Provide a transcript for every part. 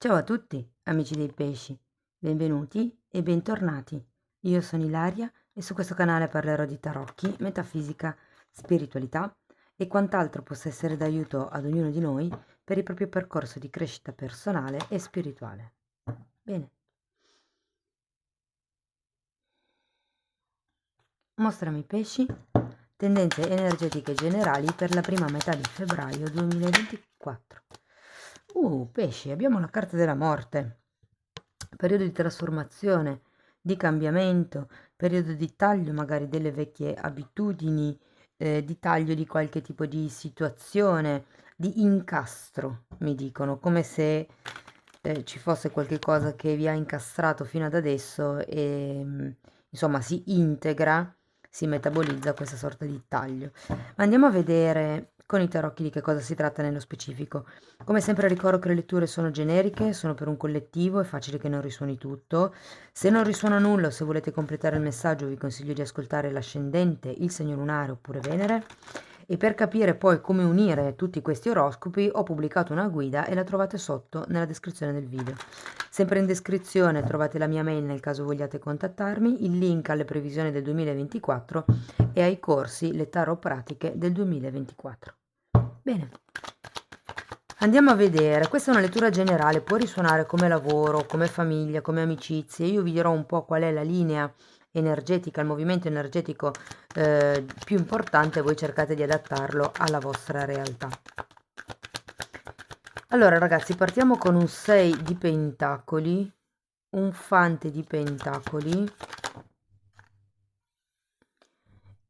Ciao a tutti, amici dei pesci, benvenuti e bentornati. Io sono Ilaria e su questo canale parlerò di tarocchi, metafisica, spiritualità e quant'altro possa essere d'aiuto ad ognuno di noi per il proprio percorso di crescita personale e spirituale. Bene, mostrami i pesci, tendenze energetiche generali per la prima metà di febbraio 2024. Pesci, abbiamo la carta della morte. Periodo di trasformazione, di cambiamento, periodo di taglio magari delle vecchie abitudini, di taglio di qualche tipo di situazione, di incastro, mi dicono, come se ci fosse qualche cosa che vi ha incastrato fino ad adesso e insomma si integra, si metabolizza questa sorta di taglio. Ma andiamo a vedere con i tarocchi di che cosa si tratta nello specifico. Come sempre ricordo che le letture sono generiche, sono per un collettivo, è facile che non risuoni tutto. Se non risuona nulla o se volete completare il messaggio vi consiglio di ascoltare l'ascendente, il segno lunare oppure Venere. E per capire poi come unire tutti questi oroscopi ho pubblicato una guida e la trovate sotto nella descrizione del video. Sempre in descrizione trovate la mia mail nel caso vogliate contattarmi, il link alle previsioni del 2024 e ai corsi Le Tarot Pratiche del 2024. Bene. Andiamo a vedere, questa è una lettura generale, può risuonare come lavoro, come famiglia, come amicizie. Io vi dirò un po' qual è la linea energetica, il movimento energetico più importante, voi cercate di adattarlo alla vostra realtà. Allora ragazzi, partiamo con un 6 di pentacoli, un fante di pentacoli,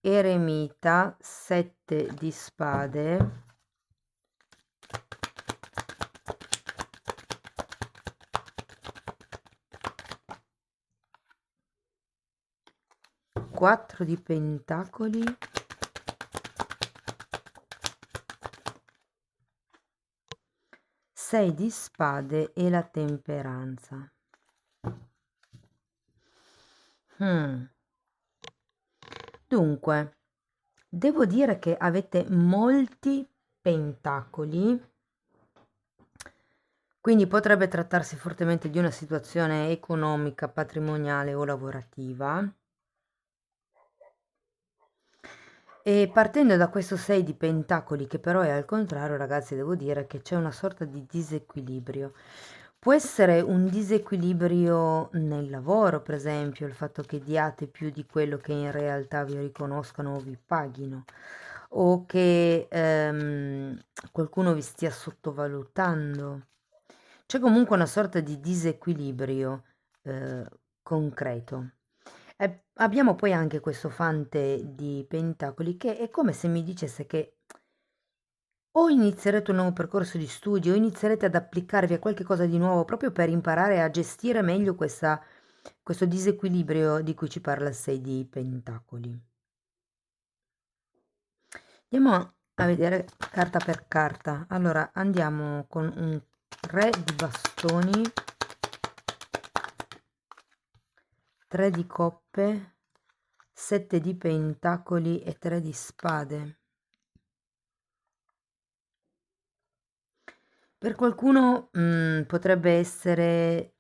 eremita, 7 di spade, 4 di pentacoli, 6 di spade e la temperanza. Dunque, devo dire che avete molti pentacoli, quindi potrebbe trattarsi fortemente di una situazione economica, patrimoniale o lavorativa. E partendo da questo 6 di pentacoli, che però è al contrario, ragazzi, devo dire che c'è una sorta di disequilibrio. Può essere un disequilibrio nel lavoro, per esempio, il fatto che diate più di quello che in realtà vi riconoscano o vi paghino, o che qualcuno vi stia sottovalutando. C'è comunque una sorta di disequilibrio concreto. Abbiamo poi anche questo fante di pentacoli che è come se mi dicesse che o inizierete un nuovo percorso di studio o inizierete ad applicarvi a qualche cosa di nuovo proprio per imparare a gestire meglio questo disequilibrio di cui ci parla il 6 di pentacoli. Andiamo a vedere carta per carta. Allora andiamo con un re di bastoni, 3 di coppe, 7 di pentacoli e 3 di spade. Per qualcuno potrebbe essere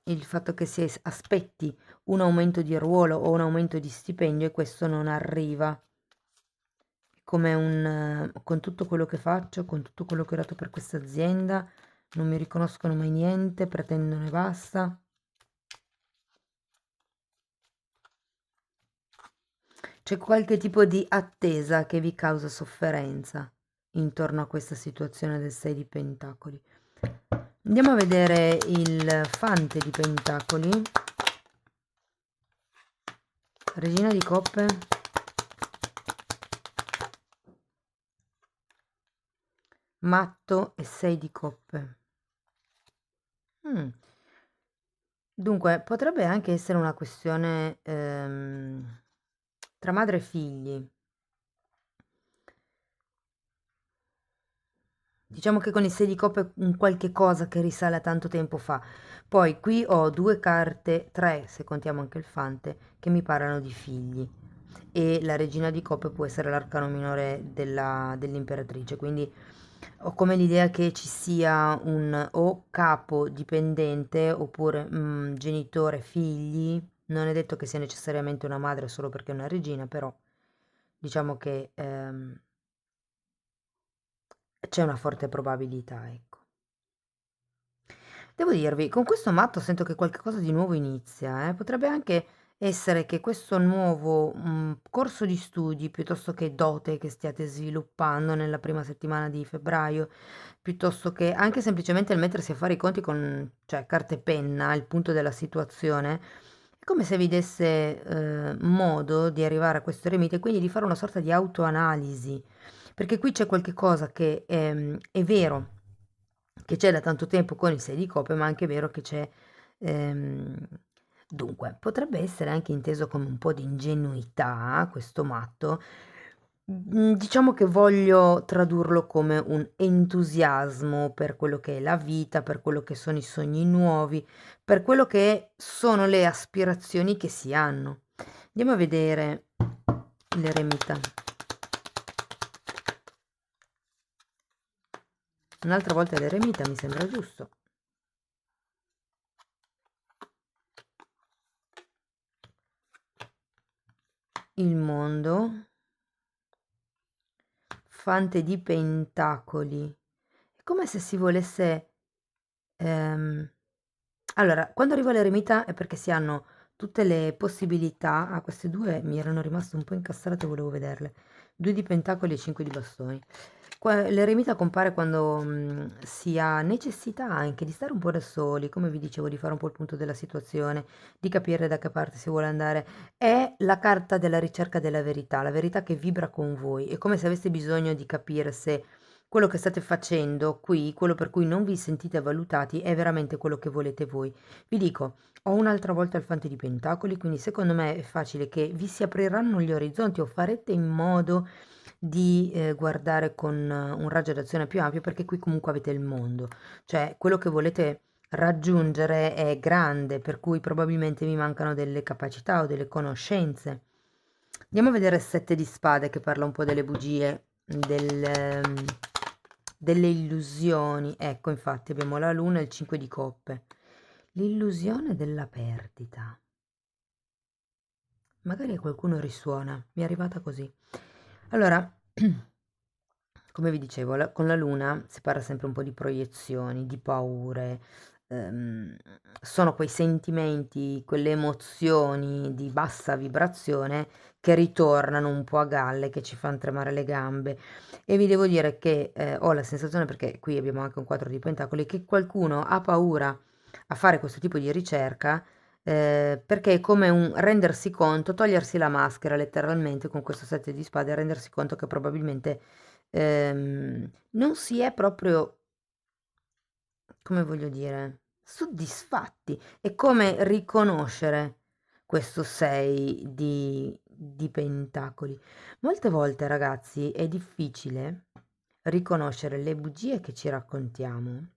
il fatto che si aspetti un aumento di ruolo o un aumento di stipendio e questo non arriva. Come con tutto quello che faccio, con tutto quello che ho dato per questa azienda, non mi riconoscono mai niente, pretendono e basta. C'è qualche tipo di attesa che vi causa sofferenza intorno a questa situazione del 6 di pentacoli. Andiamo a vedere il fante di pentacoli, regina di coppe, matto e 6 di coppe. Dunque, potrebbe anche essere una questione tra madre e figli. Diciamo che con il 6 di coppe un qualche cosa che risale a tanto tempo fa. Poi qui ho 2 carte, 3 se contiamo anche il fante, che mi parlano di figli. E la regina di coppe può essere l'arcano minore dell'imperatrice, quindi Ho come l'idea che ci sia un o capo dipendente oppure genitore figli, non è detto che sia necessariamente una madre solo perché è una regina, però diciamo che c'è una forte probabilità, ecco. Devo dirvi, con questo matto sento che qualcosa di nuovo inizia, potrebbe anche essere che questo nuovo corso di studi, piuttosto che dote che stiate sviluppando nella prima settimana di febbraio, piuttosto che anche semplicemente il mettersi a fare i conti con, cioè, carta e penna, il punto della situazione, è come se vi desse modo di arrivare a questo eremite e quindi di fare una sorta di autoanalisi, perché qui c'è qualche cosa che è vero che c'è da tanto tempo con il 6 di coppe, ma anche è vero che c'è... ehm, dunque, potrebbe essere anche inteso come un po' di ingenuità, questo matto. Diciamo che voglio tradurlo come un entusiasmo per quello che è la vita, per quello che sono i sogni nuovi, per quello che sono le aspirazioni che si hanno. Andiamo a vedere l'eremita. Un'altra volta l'eremita mi sembra giusto. Il mondo, fante di pentacoli. È come se si volesse... allora, quando arriva l'eremita è perché si hanno tutte le possibilità. Ah, queste due mi erano rimaste un po' incastrate, volevo vederle. 2 di pentacoli e 5 di bastoni. L'eremita compare quando si ha necessità anche di stare un po' da soli, come vi dicevo, di fare un po' il punto della situazione, di capire da che parte si vuole andare. È la carta della ricerca della verità, la verità che vibra con voi. È come se aveste bisogno di capire se quello che state facendo qui, quello per cui non vi sentite valutati, è veramente quello che volete voi. Vi dico, ho un'altra volta il fante di pentacoli, quindi secondo me è facile che vi si apriranno gli orizzonti o farete in modo di guardare con un raggio d'azione più ampio, perché qui comunque avete il mondo, cioè quello che volete raggiungere è grande, per cui probabilmente vi mancano delle capacità o delle conoscenze. Andiamo a vedere il 7 di spade che parla un po' delle bugie, delle illusioni. Ecco, infatti abbiamo la luna e il 5 di coppe. L'illusione della perdita. Magari a qualcuno risuona, mi è arrivata così. Allora, come vi dicevo, con la luna si parla sempre un po' di proiezioni, di paure, ehm, sono quei sentimenti, quelle emozioni di bassa vibrazione che ritornano un po' a galle, che ci fanno tremare le gambe. E vi devo dire che ho la sensazione, perché qui abbiamo anche un 4 di pentacoli, che qualcuno ha paura a fare questo tipo di ricerca, perché è come un rendersi conto, togliersi la maschera letteralmente con questo 7 di spade, e rendersi conto che probabilmente non si è proprio, come voglio dire, soddisfatti. È come riconoscere questo 6 di pentacoli. Molte volte, ragazzi, è difficile riconoscere le bugie che ci raccontiamo,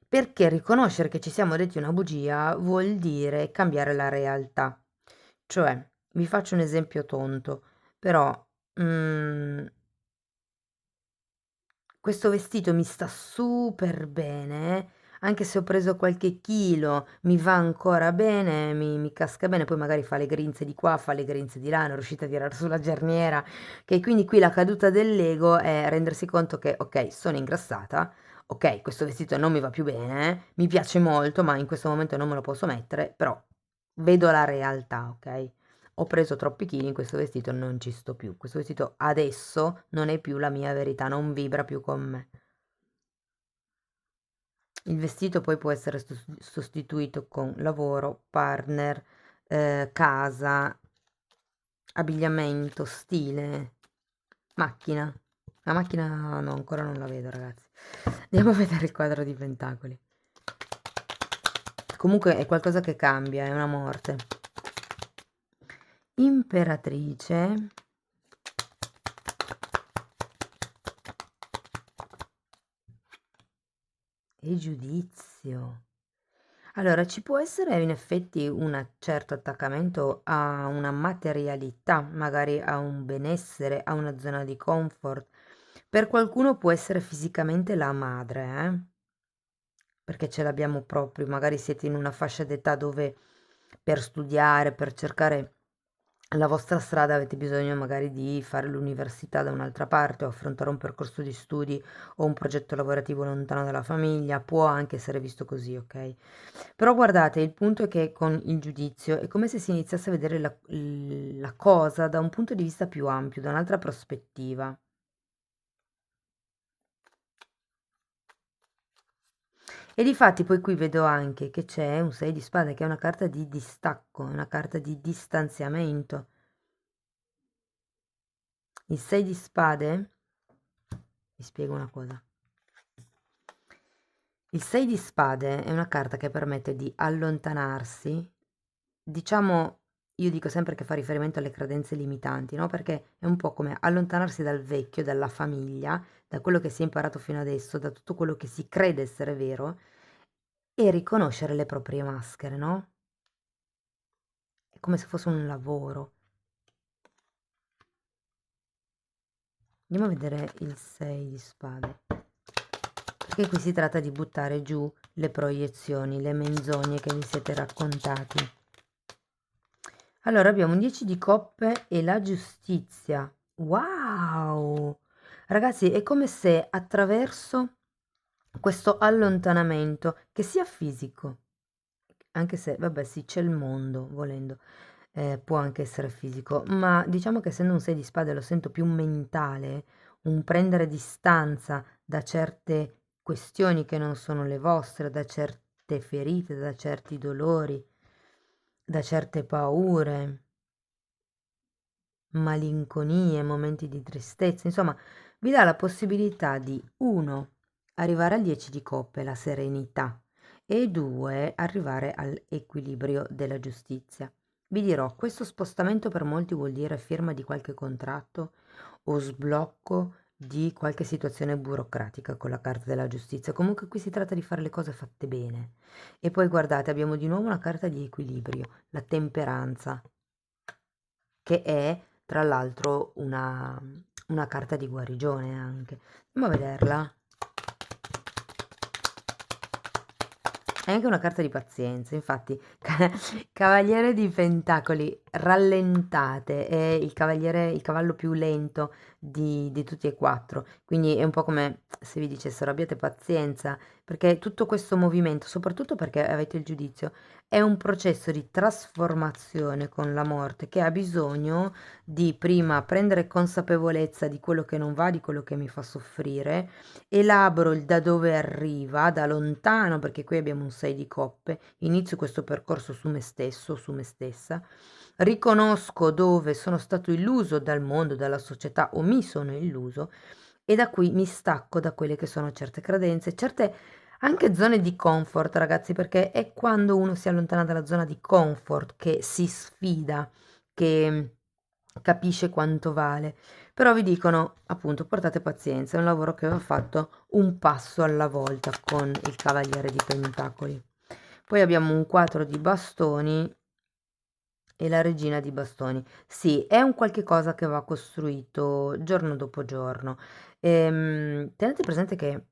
perché riconoscere che ci siamo detti una bugia vuol dire cambiare la realtà. Cioè, vi faccio un esempio tonto, però mm, questo vestito mi sta super bene, anche se ho preso qualche chilo, mi va ancora bene, mi casca bene, poi magari fa le grinze di qua, fa le grinze di là, non riuscite a tirare sulla giarniera, che quindi qui la caduta dell'ego è rendersi conto che, ok, sono ingrassata, ok, questo vestito non mi va più bene, mi piace molto, ma in questo momento non me lo posso mettere, però vedo la realtà, ok? Ho preso troppi chili in questo vestito, non ci sto più. Questo vestito adesso non è più la mia verità, non vibra più con me. Il vestito poi può essere sostituito con lavoro, partner, casa, abbigliamento, stile, macchina. La macchina no, ancora non la vedo, ragazzi. Andiamo a vedere il quadro di pentacoli. Comunque è qualcosa che cambia, è una morte. Imperatrice. E giudizio. Allora, ci può essere in effetti un certo attaccamento a una materialità, magari a un benessere, a una zona di comfort, Per qualcuno può essere fisicamente la madre, perché ce l'abbiamo proprio, magari siete in una fascia d'età dove per studiare, per cercare la vostra strada avete bisogno magari di fare l'università da un'altra parte o affrontare un percorso di studi o un progetto lavorativo lontano dalla famiglia, può anche essere visto così, ok? Però guardate, il punto è che con il giudizio è come se si iniziasse a vedere la cosa da un punto di vista più ampio, da un'altra prospettiva. E difatti poi qui vedo anche che c'è un 6 di spade, che è una carta di distacco, una carta di distanziamento. Il 6 di spade, vi spiego una cosa. Il 6 di spade è una carta che permette di allontanarsi, diciamo, io dico sempre che fa riferimento alle credenze limitanti, no? Perché è un po' come allontanarsi dal vecchio, dalla famiglia, da quello che si è imparato fino adesso, da tutto quello che si crede essere vero e riconoscere le proprie maschere, no? È come se fosse un lavoro. Andiamo a vedere il 6 di spade, perché qui si tratta di buttare giù le proiezioni, le menzogne che vi siete raccontati. Allora abbiamo un 10 di coppe e la giustizia. Wow! Ragazzi, è come se attraverso questo allontanamento, che sia fisico, anche se, vabbè, sì, c'è il mondo, volendo, può anche essere fisico, ma diciamo che essendo un 6 di spade lo sento più mentale, un prendere distanza da certe questioni che non sono le vostre, da certe ferite, da certi dolori, da certe paure, malinconie, momenti di tristezza, insomma, vi dà la possibilità di 1 arrivare al 10 di coppe, la serenità, e 2 arrivare all'equilibrio della giustizia. Vi dirò, questo spostamento per molti vuol dire firma di qualche contratto o sblocco di qualche situazione burocratica con la carta della giustizia. Comunque qui si tratta di fare le cose fatte bene. E poi guardate, abbiamo di nuovo una carta di equilibrio, la temperanza, che è tra l'altro una carta di guarigione anche. Andiamo a vederla. È anche una carta di pazienza, infatti, Cavaliere di Pentacoli, rallentate, è il cavallo più lento di tutti e quattro, quindi è un po' come se vi dicessero abbiate pazienza, perché tutto questo movimento, soprattutto perché avete il giudizio, è un processo di trasformazione con la morte che ha bisogno di prima prendere consapevolezza di quello che non va, di quello che mi fa soffrire, elaboro il da dove arriva, da lontano, perché qui abbiamo un 6 di coppe, inizio questo percorso su me stesso, su me stessa, riconosco dove sono stato illuso dal mondo, dalla società o mi sono illuso e da qui mi stacco da quelle che sono certe credenze, certe anche zone di comfort, ragazzi, perché è quando uno si allontana dalla zona di comfort che si sfida, che capisce quanto vale. Però vi dicono, appunto, portate pazienza, è un lavoro che va fatto un passo alla volta con il Cavaliere di Pentacoli. Poi abbiamo un 4 di bastoni e la Regina di bastoni. Sì, è un qualche cosa che va costruito giorno dopo giorno. Tenete presente che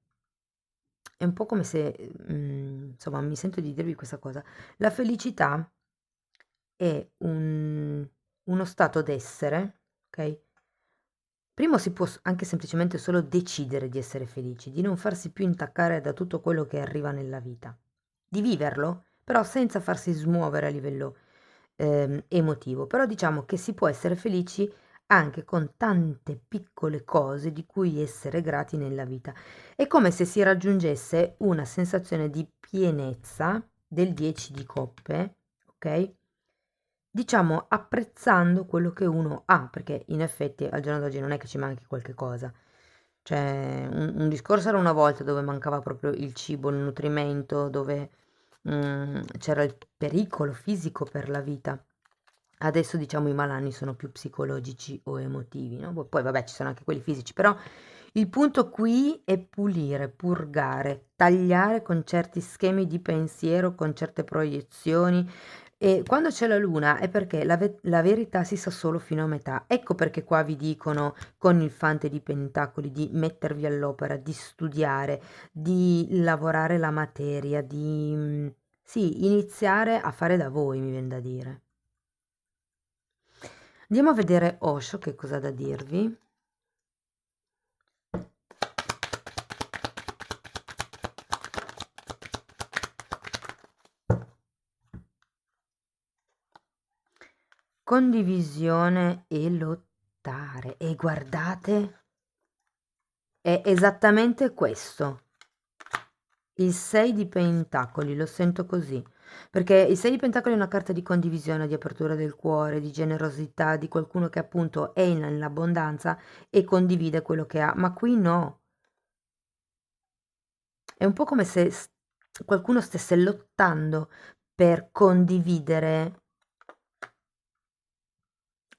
è un po' come se, insomma, mi sento di dirvi questa cosa. La felicità è uno stato d'essere, ok? Primo si può anche semplicemente solo decidere di essere felici, di non farsi più intaccare da tutto quello che arriva nella vita, di viverlo, però senza farsi smuovere a livello emotivo. Però diciamo che si può essere felici anche con tante piccole cose di cui essere grati nella vita. È come se si raggiungesse una sensazione di pienezza del 10 di coppe, ok? Diciamo apprezzando quello che uno ha, perché in effetti al giorno d'oggi non è che ci manchi qualche cosa. Cioè, un discorso era una volta dove mancava proprio il cibo, il nutrimento, dove c'era il pericolo fisico per la vita. Adesso diciamo i malanni sono più psicologici o emotivi, no? Poi vabbè ci sono anche quelli fisici, però il punto qui è pulire, purgare, tagliare con certi schemi di pensiero, con certe proiezioni, E quando c'è la luna è perché la verità si sa solo fino a metà. Ecco perché qua vi dicono con il fante di pentacoli di mettervi all'opera, di studiare, di lavorare la materia, di sì, iniziare a fare da voi, mi viene da dire. Andiamo a vedere Osho che cosa ha da dirvi. Condivisione e lottare. E guardate, è esattamente questo. Il 6 di pentacoli, lo sento così, perché il 6 di pentacoli è una carta di condivisione, di apertura del cuore, di generosità, di qualcuno che appunto è nell'abbondanza e condivide quello che ha, ma qui no. È un po' come se qualcuno stesse lottando per condividere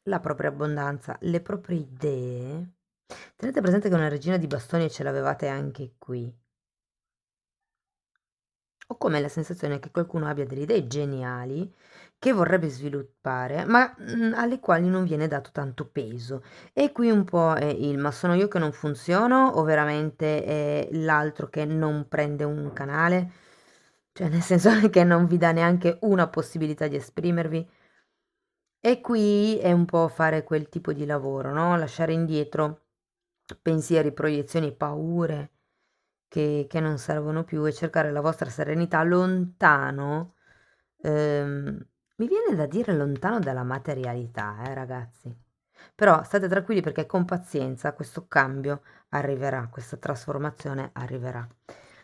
la propria abbondanza, le proprie idee. Tenete presente che una regina di bastoni ce l'avevate anche qui. Ho come la sensazione che qualcuno abbia delle idee geniali che vorrebbe sviluppare, ma alle quali non viene dato tanto peso. E qui un po' è il ma sono io che non funziono o veramente è l'altro che non prende un canale? Cioè, nel senso che non vi dà neanche una possibilità di esprimervi. E qui è un po' fare quel tipo di lavoro, no? Lasciare indietro pensieri, proiezioni, paure che non servono più e cercare la vostra serenità lontano, mi viene da dire lontano dalla materialità, ragazzi. Però state tranquilli perché con pazienza questo cambio arriverà, questa trasformazione arriverà.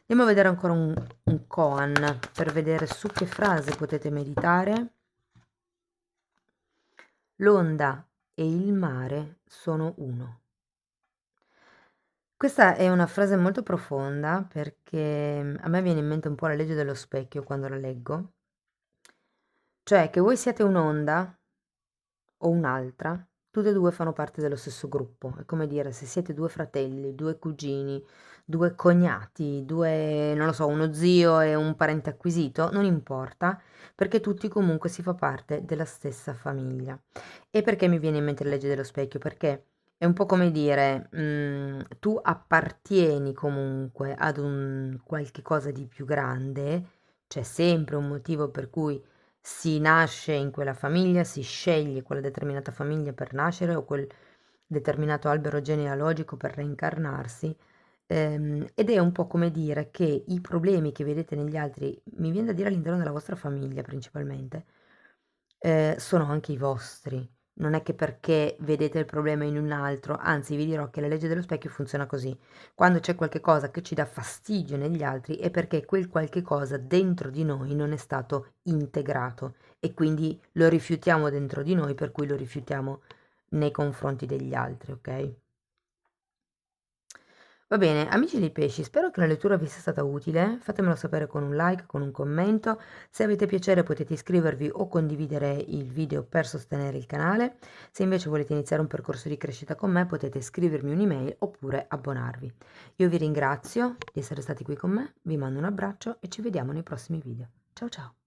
Andiamo a vedere ancora un koan per vedere su che frase potete meditare. L'onda e il mare sono uno. Questa è una frase molto profonda perché a me viene in mente un po' la legge dello specchio quando la leggo, cioè che voi siate un'onda o un'altra, tutte e due fanno parte dello stesso gruppo. È come dire, se siete due fratelli, due cugini, due cognati, due, non lo so, uno zio e un parente acquisito, non importa, perché tutti comunque si fa parte della stessa famiglia. E perché mi viene in mente la legge dello specchio? Perché è un po' come dire, tu appartieni comunque ad un qualche cosa di più grande, c'è sempre un motivo per cui si nasce in quella famiglia, si sceglie quella determinata famiglia per nascere o quel determinato albero genealogico per reincarnarsi, ed è un po' come dire che i problemi che vedete negli altri, mi viene da dire all'interno della vostra famiglia principalmente, sono anche i vostri. Non è che perché vedete il problema in un altro, anzi vi dirò che la legge dello specchio funziona così. Quando c'è qualche cosa che ci dà fastidio negli altri è perché quel qualche cosa dentro di noi non è stato integrato e quindi lo rifiutiamo dentro di noi, per cui lo rifiutiamo nei confronti degli altri, ok? Va bene, amici dei pesci, spero che la lettura vi sia stata utile. Fatemelo sapere con un like, con un commento. Se avete piacere potete iscrivervi o condividere il video per sostenere il canale. Se invece volete iniziare un percorso di crescita con me potete scrivermi un'email oppure abbonarvi. Io vi ringrazio di essere stati qui con me, vi mando un abbraccio e ci vediamo nei prossimi video. Ciao ciao!